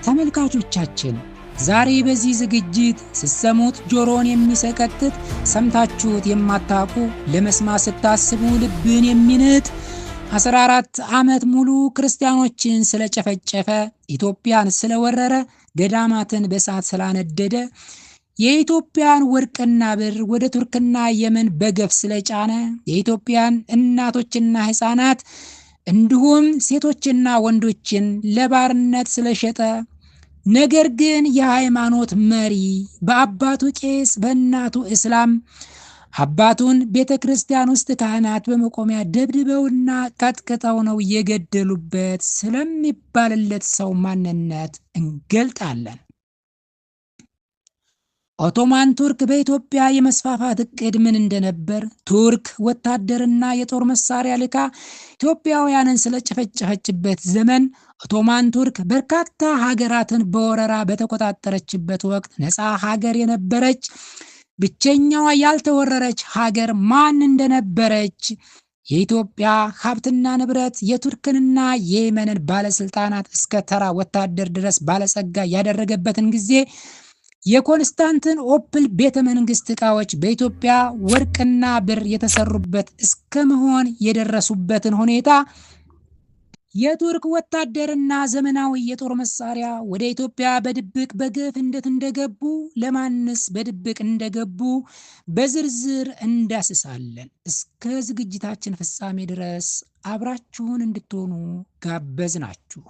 ተመልካቾቻችን ዛሬ በዚህ ዝግጅት ስሰሙት ጆሮን የሚሰቀጥጥ ሰምታችሁት የማታውቁ ለመስማት ስታስቡ ልብን የሚንጥ 14 ዓመት ሙሉ ክርስቲያኖችን ስለጨፈጨፈ ኢትዮጵያን ስለወረረ ገዳማትን በእሳት ስላነደደ የኢትዮጵያን ወርቅና ብር ወደ ቱርክና የመን በገፍ ስለጫነ የኢትዮጵያን እናቶችና ሕፃናት እንዲሁም ሴቶችና ወንዶችን ለባርነት ስለሸጠ ነገር ግን የሃይማኖት መሪ በአባቱ ቄስ በእናቱ እስላም አባቱን ቤተክርስቲያን ውስጥ ካህናት በመቆሚያ ደብድበውና ቀጥቅጠው ነው የገደሉበት ስለሚባልለት ሰው ማንነት እንገልጣለን። ኦቶማን ቱርክ በኢትዮጵያ የመስፋፋት እቅድ ምን እንደነበር፣ ቱርክ ወታደርና የጦር መሳሪያ ልካ ኢትዮጵያውያንን ስለጨፈጨፈችበት ዘመን፣ ኦቶማን ቱርክ በርካታ ሀገራትን በወረራ በተቆጣጠረችበት ወቅት ነፃ ሀገር የነበረች ብቸኛዋ ያልተወረረች ሀገር ማን እንደነበረች፣ የኢትዮጵያ ሀብትና ንብረት የቱርክንና የየመንን ባለስልጣናት እስከ ተራ ወታደር ድረስ ባለጸጋ ያደረገበትን ጊዜ፣ የኮንስታንትን ኦፕል ቤተ መንግስት ዕቃዎች በኢትዮጵያ ወርቅና ብር የተሰሩበት እስከ መሆን የደረሱበትን ሁኔታ፣ የቱርክ ወታደርና ዘመናዊ የጦር መሳሪያ ወደ ኢትዮጵያ በድብቅ በግፍ እንዴት እንደገቡ፣ ለማንስ በድብቅ እንደገቡ በዝርዝር እንዳስሳለን። እስከ ዝግጅታችን ፍጻሜ ድረስ አብራችሁን እንድትሆኑ ጋበዝናችሁ።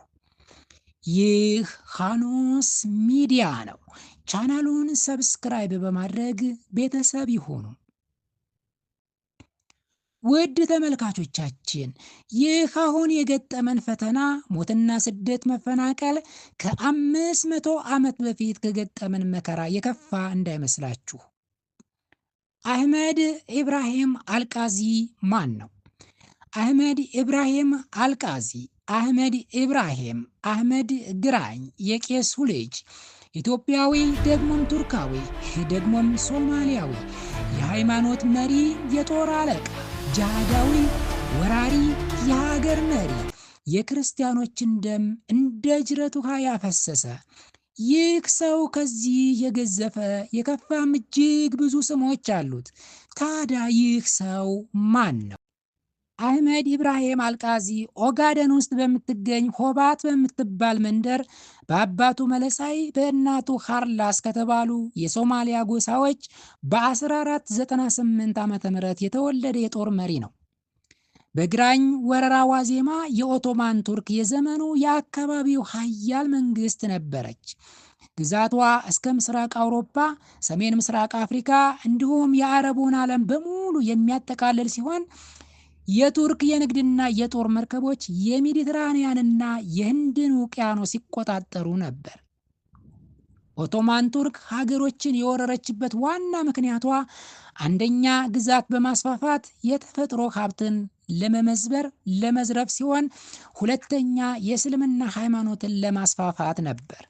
ይህ ኻኖስ ሚዲያ ነው። ቻናሉን ሰብስክራይብ በማድረግ ቤተሰብ ይሁኑ። ውድ ተመልካቾቻችን ይህ አሁን የገጠመን ፈተና ሞትና ስደት፣ መፈናቀል ከ500 ዓመት በፊት ከገጠመን መከራ የከፋ እንዳይመስላችሁ። አህመድ ኢብራሂም አልቃዚ ማን ነው? አህመድ ኢብራሂም አልቃዚ አህመድ ኢብራሂም አህመድ ግራኝ የቄሱ ልጅ ኢትዮጵያዊ ደግሞም ቱርካዊ ደግሞም ሶማሊያዊ የሃይማኖት መሪ፣ የጦር አለቃ፣ ጃሃዳዊ፣ ወራሪ፣ የሀገር መሪ፣ የክርስቲያኖችን ደም እንደ ጅረት ውሃ ያፈሰሰ ይህ ሰው ከዚህ የገዘፈ የከፋም እጅግ ብዙ ስሞች አሉት። ታዲያ ይህ ሰው ማን ነው? አህመድ ኢብራሂም አልቃዚ ኦጋደን ውስጥ በምትገኝ ሆባት በምትባል መንደር በአባቱ መለሳይ በእናቱ ሃርላስ ከተባሉ የሶማሊያ ጎሳዎች በ1498 ዓ.ም የተወለደ የጦር መሪ ነው። በግራኝ ወረራ ዋዜማ የኦቶማን ቱርክ የዘመኑ የአካባቢው ሀያል መንግስት ነበረች። ግዛቷ እስከ ምስራቅ አውሮፓ፣ ሰሜን ምስራቅ አፍሪካ እንዲሁም የአረቡን ዓለም በሙሉ የሚያጠቃልል ሲሆን የቱርክ የንግድና የጦር መርከቦች የሜዲትራኒያንና የህንድን ውቅያኖስ ሲቆጣጠሩ ነበር። ኦቶማን ቱርክ ሀገሮችን የወረረችበት ዋና ምክንያቷ አንደኛ ግዛት በማስፋፋት የተፈጥሮ ሀብትን ለመመዝበር ለመዝረፍ ሲሆን፣ ሁለተኛ የእስልምና ሃይማኖትን ለማስፋፋት ነበር።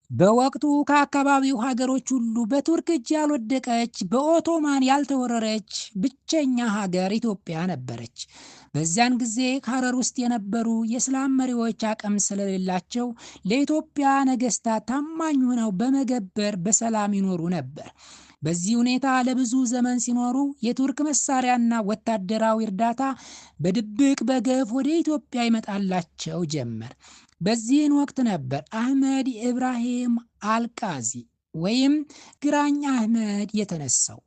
በወቅቱ ከአካባቢው ሀገሮች ሁሉ በቱርክ እጅ ያልወደቀች በኦቶማን ያልተወረረች ብቸኛ ሀገር ኢትዮጵያ ነበረች። በዚያን ጊዜ ሀረር ውስጥ የነበሩ የእስላም መሪዎች አቅም ስለሌላቸው ለኢትዮጵያ ነገስታት ታማኝ ሆነው በመገበር በሰላም ይኖሩ ነበር። በዚህ ሁኔታ ለብዙ ዘመን ሲኖሩ የቱርክ መሳሪያና ወታደራዊ እርዳታ በድብቅ በገፍ ወደ ኢትዮጵያ ይመጣላቸው ጀመር። በዚህን ወቅት ነበር አህመድ ኢብራሂም አልቃዚ ወይም ግራኝ አህመድ የተነሳው።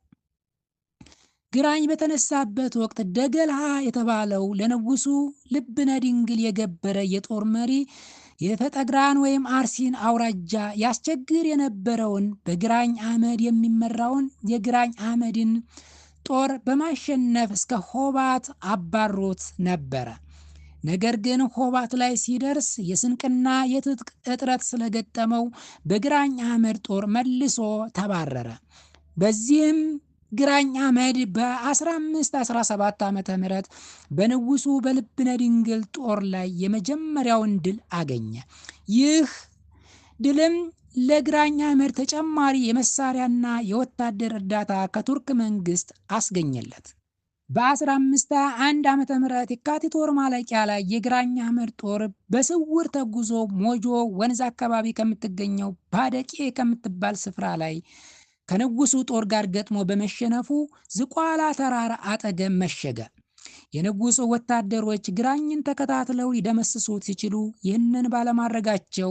ግራኝ በተነሳበት ወቅት ደገልሃ የተባለው ለንጉሱ ልብነ ድንግል የገበረ የጦር መሪ የፈጠግራን ወይም አርሲን አውራጃ ያስቸግር የነበረውን በግራኝ አህመድ የሚመራውን የግራኝ አህመድን ጦር በማሸነፍ እስከ ሆባት አባሮት ነበረ። ነገር ግን ሆባት ላይ ሲደርስ የስንቅና የትጥቅ እጥረት ስለገጠመው በግራኝ አህመድ ጦር መልሶ ተባረረ። በዚህም ግራኝ አህመድ በ1517 ዓመተ ምህረት በንጉሱ በልብነ ድንግል ጦር ላይ የመጀመሪያውን ድል አገኘ። ይህ ድልም ለግራኝ አህመድ ተጨማሪ የመሳሪያና የወታደር እርዳታ ከቱርክ መንግስት አስገኘለት። በ1521 ዓመተ ምህረት የካቲት ወር ማለቂያ ላይ የግራኝ አህመድ ጦር በስውር ተጉዞ ሞጆ ወንዝ አካባቢ ከምትገኘው ባደቄ ከምትባል ስፍራ ላይ ከንጉሱ ጦር ጋር ገጥሞ በመሸነፉ ዝቋላ ተራራ አጠገብ መሸገ። የንጉሱ ወታደሮች ግራኝን ተከታትለው ሊደመስሱት ሲችሉ ይህንን ባለማድረጋቸው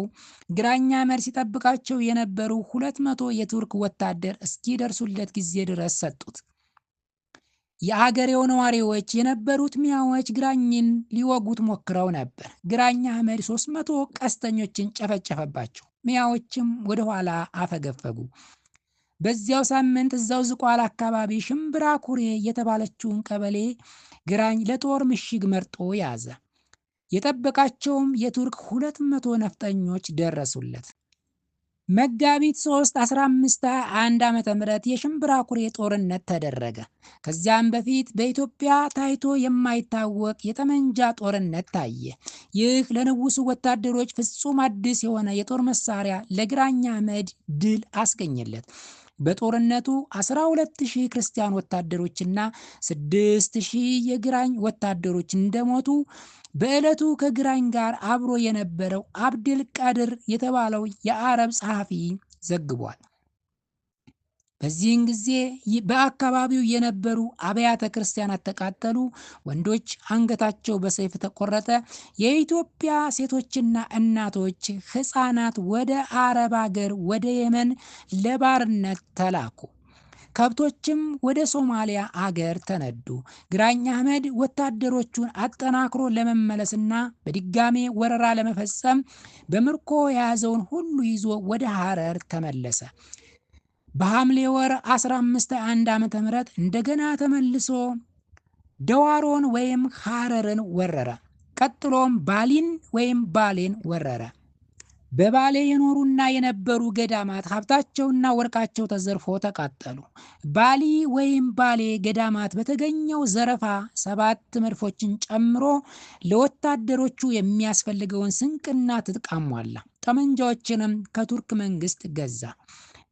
ግራኝ አህመድ ሲጠብቃቸው የነበሩ 200 የቱርክ ወታደር እስኪደርሱለት ጊዜ ድረስ ሰጡት። የአገሬው ነዋሪዎች የነበሩት ሚያዎች ግራኝን ሊወጉት ሞክረው ነበር። ግራኝ አህመድ 300 ቀስተኞችን ጨፈጨፈባቸው። ሚያዎችም ወደ ኋላ አፈገፈጉ። በዚያው ሳምንት እዛው ዝቋላ አካባቢ ሽምብራ ኩሬ የተባለችውን ቀበሌ ግራኝ ለጦር ምሽግ መርጦ ያዘ። የጠበቃቸውም የቱርክ 200 ነፍጠኞች ደረሱለት። መጋቢት 3 1521 ዓመተ ምህረት የሽምብራ ኩሬ ጦርነት ተደረገ። ከዚያም በፊት በኢትዮጵያ ታይቶ የማይታወቅ የጠመንጃ ጦርነት ታየ። ይህ ለንጉሱ ወታደሮች ፍጹም አዲስ የሆነ የጦር መሳሪያ ለግራኝ አህመድ ድል አስገኘለት። በጦርነቱ 12000 ክርስቲያን ወታደሮችና 6000 የግራኝ ወታደሮች እንደሞቱ በዕለቱ ከግራኝ ጋር አብሮ የነበረው አብድል ቃድር የተባለው የአረብ ጸሐፊ ዘግቧል። በዚህን ጊዜ በአካባቢው የነበሩ አብያተ ክርስቲያናት ተቃጠሉ፣ ወንዶች አንገታቸው በሰይፍ ተቆረጠ። የኢትዮጵያ ሴቶችና እናቶች፣ ሕፃናት ወደ አረብ አገር ወደ የመን ለባርነት ተላኩ። ከብቶችም ወደ ሶማሊያ አገር ተነዱ። ግራኝ አህመድ ወታደሮቹን አጠናክሮ ለመመለስና በድጋሜ ወረራ ለመፈጸም በምርኮ የያዘውን ሁሉ ይዞ ወደ ሐረር ተመለሰ። በሐምሌ ወር 1521 ዓመተ ምህረት እንደገና ተመልሶ ደዋሮን ወይም ሐረርን ወረረ። ቀጥሎም ባሊን ወይም ባሌን ወረረ። በባሌ የኖሩና የነበሩ ገዳማት ሀብታቸውና ወርቃቸው ተዘርፎ ተቃጠሉ። ባሊ ወይም ባሌ ገዳማት በተገኘው ዘረፋ 7 መድፎችን ጨምሮ ለወታደሮቹ የሚያስፈልገውን ስንቅና ትጥቅ አሟላ። ጠመንጃዎችንም ከቱርክ መንግስት ገዛ።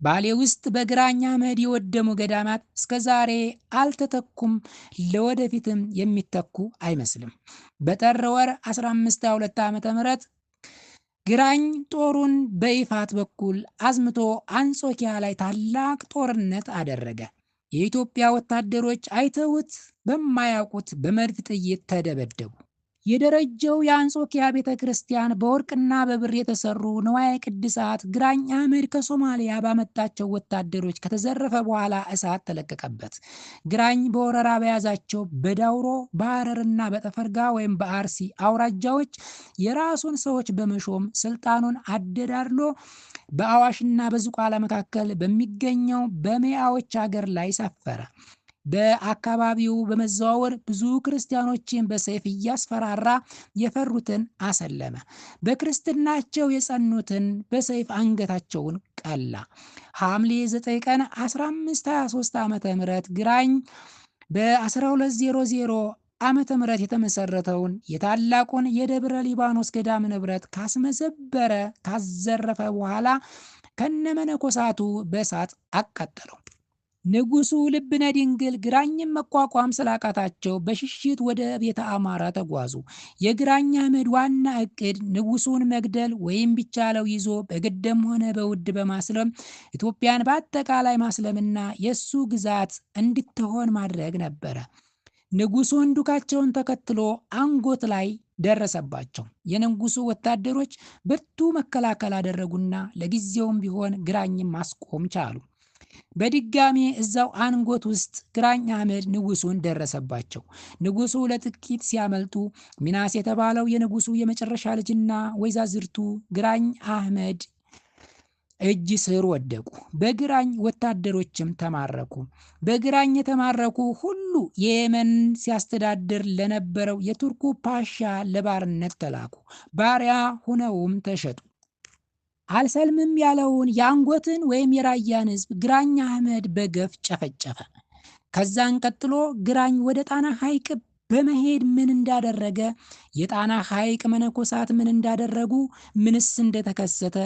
ባሌ ውስጥ በግራኝ አህመድ የወደሙ ገዳማት እስከዛሬ አልተተኩም፣ ለወደፊትም የሚተኩ አይመስልም። በጥር ወር 1522 ዓመተ ምህረት ግራኝ ጦሩን በይፋት በኩል አዝምቶ አንጾኪያ ላይ ታላቅ ጦርነት አደረገ። የኢትዮጵያ ወታደሮች አይተውት በማያውቁት በመድፍ ጥይት ተደበደቡ። የደረጀው የአንጾኪያ ቤተ ክርስቲያን በወርቅና በብር የተሰሩ ንዋየ ቅድሳት ግራኝ አህመድ ከሶማሊያ ባመጣቸው ወታደሮች ከተዘረፈ በኋላ እሳት ተለቀቀበት። ግራኝ በወረራ በያዛቸው በዳውሮ በሐረርና በጠፈርጋ ወይም በአርሲ አውራጃዎች የራሱን ሰዎች በመሾም ስልጣኑን አደዳድሎ በአዋሽና በዝቋላ መካከል በሚገኘው በሜያዎች አገር ላይ ሰፈረ። በአካባቢው በመዘዋወር ብዙ ክርስቲያኖችን በሰይፍ እያስፈራራ የፈሩትን አሰለመ። በክርስትናቸው የጸኑትን በሰይፍ አንገታቸውን ቀላ። ሐምሌ 9 ቀን 1523 ዓመተ ምህረት ግራኝ በ1200 ዓመተ ምህረት የተመሰረተውን የታላቁን የደብረ ሊባኖስ ገዳም ንብረት ካስመዘበረ ካዘረፈ በኋላ ከነመነኮሳቱ በእሳት አቃጠለው። ንጉሱ ልብነ ድንግል ግራኝን መቋቋም ስላቃታቸው በሽሽት ወደ ቤተ አማራ ተጓዙ። የግራኝ አህመድ ዋና እቅድ ንጉሱን መግደል ወይም ቢቻለው ይዞ በግድም ሆነ በውድ በማስለም ኢትዮጵያን በአጠቃላይ ማስለምና የሱ ግዛት እንድትሆን ማድረግ ነበረ። ንጉሱን ዱካቸውን ተከትሎ አንጎት ላይ ደረሰባቸው። የንጉሱ ወታደሮች ብርቱ መከላከል አደረጉና ለጊዜውም ቢሆን ግራኝን ማስቆም ቻሉ። በድጋሚ እዛው አንጎት ውስጥ ግራኝ አህመድ ንጉሱን ደረሰባቸው። ንጉሱ ለጥቂት ሲያመልጡ ሚናስ የተባለው የንጉሱ የመጨረሻ ልጅና ወይዛዝርቱ ግራኝ አህመድ እጅ ስር ወደቁ። በግራኝ ወታደሮችም ተማረኩ። በግራኝ የተማረኩ ሁሉ የየመን ሲያስተዳድር ለነበረው የቱርኩ ፓሻ ለባርነት ተላኩ። ባሪያ ሆነውም ተሸጡ። አልሰልምም ያለውን የአንጎትን ወይም የራያን ህዝብ ግራኝ አህመድ በገፍ ጨፈጨፈ። ከዛን ቀጥሎ ግራኝ ወደ ጣና ሐይቅ በመሄድ ምን እንዳደረገ፣ የጣና ሐይቅ መነኮሳት ምን እንዳደረጉ፣ ምንስ እንደተከሰተ፣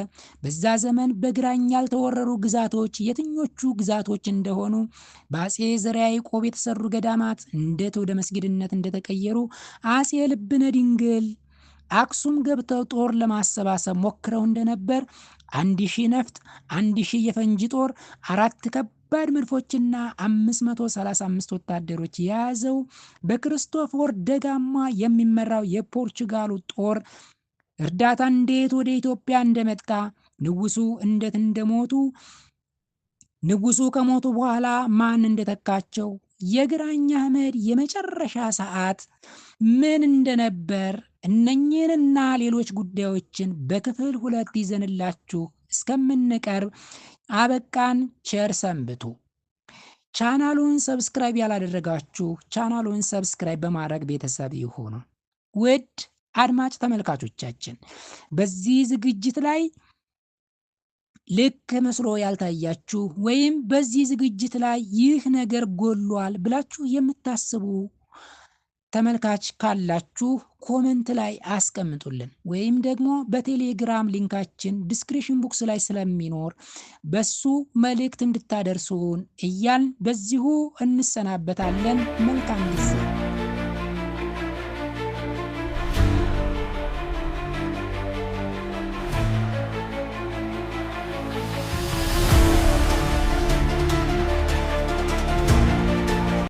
በዛ ዘመን በግራኝ ያልተወረሩ ግዛቶች የትኞቹ ግዛቶች እንደሆኑ፣ በአጼ ዘርዓ ያዕቆብ የተሰሩ ገዳማት እንዴት ወደ መስጊድነት እንደተቀየሩ፣ አጼ ልብነ ድንግል አክሱም ገብተው ጦር ለማሰባሰብ ሞክረው እንደነበር 1000 ነፍጥ፣ 1000 የፈንጂ ጦር፣ 4 ከባድ መድፎችና 535 ወታደሮች የያዘው በክርስቶፎር ደጋማ የሚመራው የፖርቹጋሉ ጦር እርዳታ እንዴት ወደ ኢትዮጵያ እንደመጣ፣ ንጉሱ እንዴት እንደሞቱ፣ ንጉሱ ከሞቱ በኋላ ማን እንደተካቸው፣ የግራኝ አህመድ የመጨረሻ ሰዓት ምን እንደነበር፣ እነኚህንና ሌሎች ጉዳዮችን በክፍል 2 ይዘንላችሁ እስከምንቀርብ አበቃን። ቸር ሰንብቱ። ቻናሉን ሰብስክራይብ ያላደረጋችሁ ቻናሉን ሰብስክራይብ በማድረግ ቤተሰብ ይሁኑ። ውድ አድማጭ ተመልካቾቻችን በዚህ ዝግጅት ላይ ልክ መስሎ ያልታያችሁ ወይም በዚህ ዝግጅት ላይ ይህ ነገር ጎሏል ብላችሁ የምታስቡ ተመልካች ካላችሁ ኮሜንት ላይ አስቀምጡልን፣ ወይም ደግሞ በቴሌግራም ሊንካችን ዲስክሪፕሽን ቦክስ ላይ ስለሚኖር በሱ መልእክት እንድታደርሱን እያልን በዚሁ እንሰናበታለን። መልካም ጊዜ